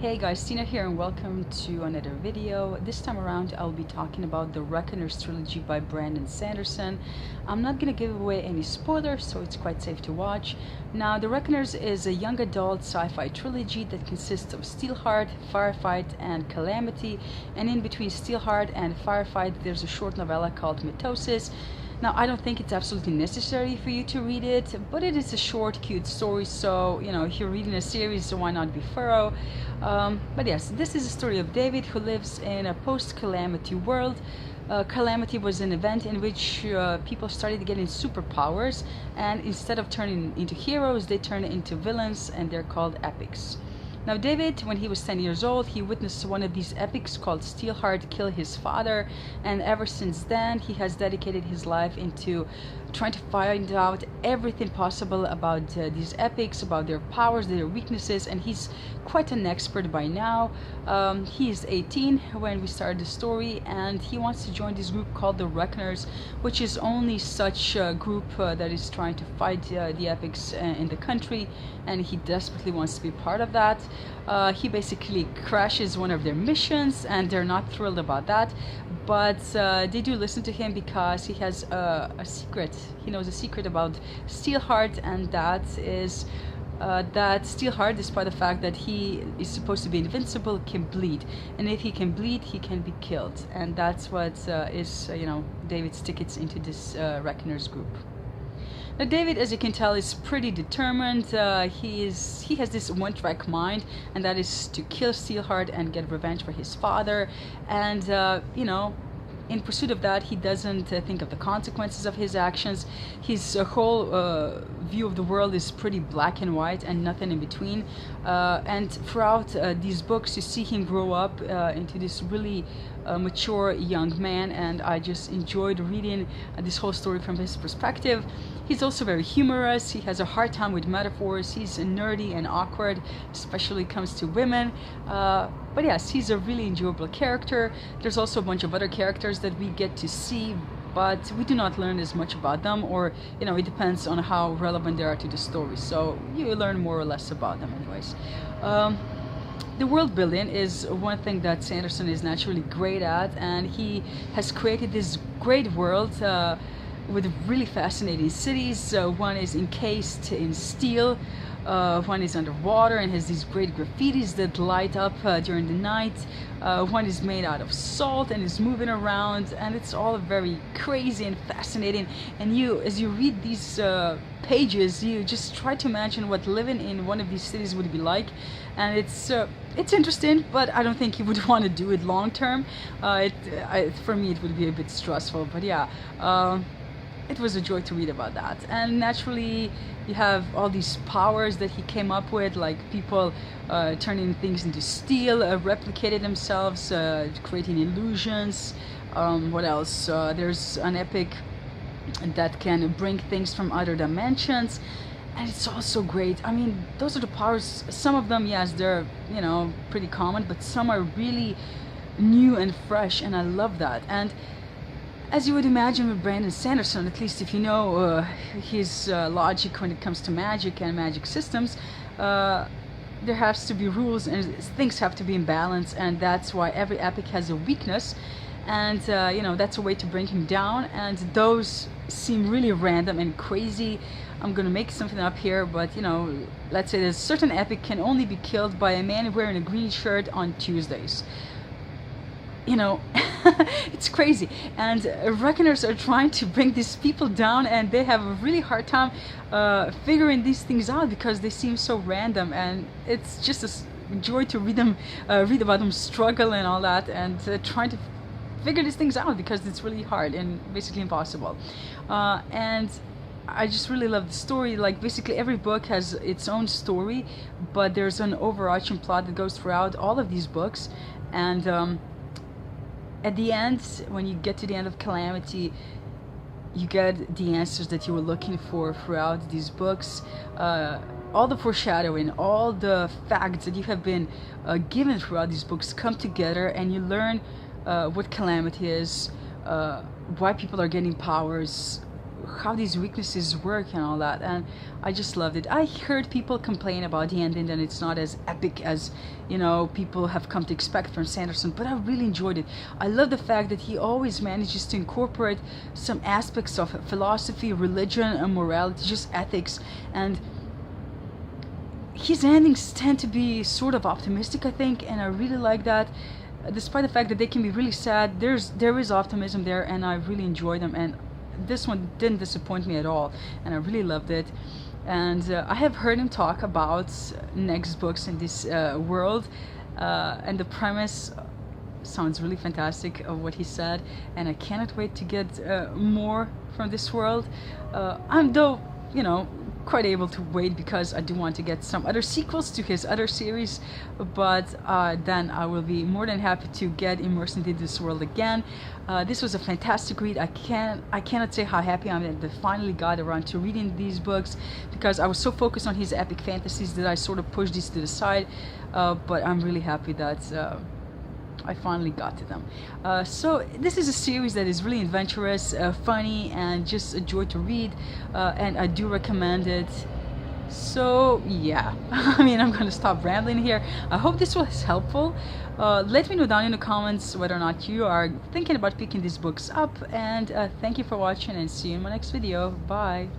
Hey guys, Tina here and welcome to another video. This time around I'll be talking about the Reckoners Trilogy by Brandon Sanderson. I'm not gonna give away any spoilers, so it's quite safe to watch. Now, The Reckoners is a young adult sci-fi trilogy that consists of Steelheart, Firefight, and Calamity, and in between Steelheart and Firefight there's a short novella called Mitosis. Now, I don't think it's absolutely necessary for you to read it, but it is a short, cute story, so, if you're reading a series, so why not be thorough? But yes, this is a story of David, who lives in a post-Calamity world. Calamity was an event in which people started getting superpowers, and instead of turning into heroes, they turn into villains, and they're called epics. Now, David, when he was 10 years old, he witnessed one of these epics called Steelheart kill his father, and ever since then he has dedicated his life into trying to find out everything possible about these epics, about their powers, their weaknesses, and he's quite an expert by now. He is 18 when we started the story, and he wants to join this group called the Reckoners, which is only such a group that is trying to fight the epics in the country, and he desperately wants to be part of that. He basically crashes one of their missions, and they're not thrilled about that, but they do listen to him because he has a secret. He knows a secret about Steelheart, and that is that Steelheart, despite the fact that he is supposed to be invincible, can bleed, and if he can bleed, he can be killed, and that's what is David's tickets into this Reckoners group. Now, David, as you can tell, is pretty determined. He has this one-track mind, and that is to kill Steelheart and get revenge for his father. And in pursuit of that, he doesn't think of the consequences of his actions. His whole view of the world is pretty black and white and nothing in between. And throughout these books, you see him grow up into this really mature young man, and I just enjoyed reading this whole story from his perspective. He's also very humorous. He has a hard time with metaphors. He's nerdy and awkward, especially when it comes to women. But yes, he's a really enjoyable character. There's also a bunch of other characters that we get to see, but we do not learn as much about them, or it depends on how relevant they are to the story, so you learn more or less about them anyways. The world building is one thing that Sanderson is naturally great at, and he has created this great world with really fascinating cities. One is encased in steel, one is underwater and has these great graffitis that light up during the night. One is made out of salt and is moving around, and it's all very crazy and fascinating. And as you read these pages, you just try to imagine what living in one of these cities would be like, and it's interesting, but I don't think you would want to do it long term. For me, it would be a bit stressful, but yeah. It was a joy to read about that. And naturally, you have all these powers that he came up with, like people turning things into steel, replicating themselves, creating illusions. What else? There's an epic that can bring things from other dimensions, and it's also great. I mean, those are the powers. Some of them, yes, they're pretty common, but some are really new and fresh, and I love that. And as you would imagine with Brandon Sanderson, at least if you know his logic when it comes to magic and magic systems, there has to be rules and things have to be in balance, and that's why every epic has a weakness, and that's a way to bring him down, and those seem really random and crazy. I'm gonna make something up here, but let's say there's a certain epic can only be killed by a man wearing a green shirt on Tuesdays. It's crazy, and Reckoners are trying to bring these people down, and they have a really hard time figuring these things out because they seem so random, and it's just a joy to read about them struggle and all that, and trying to figure these things out because it's really hard and basically impossible. And I just really love the story. Like, basically every book has its own story, but there's an overarching plot that goes throughout all of these books, and at the end, when you get to the end of Calamity, you get the answers that you were looking for throughout these books. All the foreshadowing, all the facts that you have been given throughout these books come together, and you learn what Calamity is, why people are getting powers, how these weaknesses work and all that, and I just loved it. I heard people complain about the ending and it's not as epic as, you know, people have come to expect from Sanderson, but I really enjoyed it. I love the fact that he always manages to incorporate some aspects of philosophy, religion, and morality, just ethics, and his endings tend to be sort of optimistic, I think, and I really like that. Despite the fact that they can be really sad, there is optimism there, and I really enjoy them, and this one didn't disappoint me at all, and I really loved it. And I have heard him talk about next books in this world, and the premise sounds really fantastic of what he said, and I cannot wait to get more from this world. I'm, though, you know, quite able to wait because I do want to get some other sequels to his other series, but then I will be more than happy to get immersed into this world again. This was a fantastic read. I cannot say how happy I am that I finally got around to reading these books, because I was so focused on his epic fantasies that I sort of pushed these to the side, but I'm really happy that I finally got to them. So this is a series that is really adventurous, funny, and just a joy to read, and I do recommend it. So yeah, I mean, I'm gonna stop rambling here. I hope this was helpful. Let me know down in the comments whether or not you are thinking about picking these books up, and thank you for watching, and see you in my next video. Bye.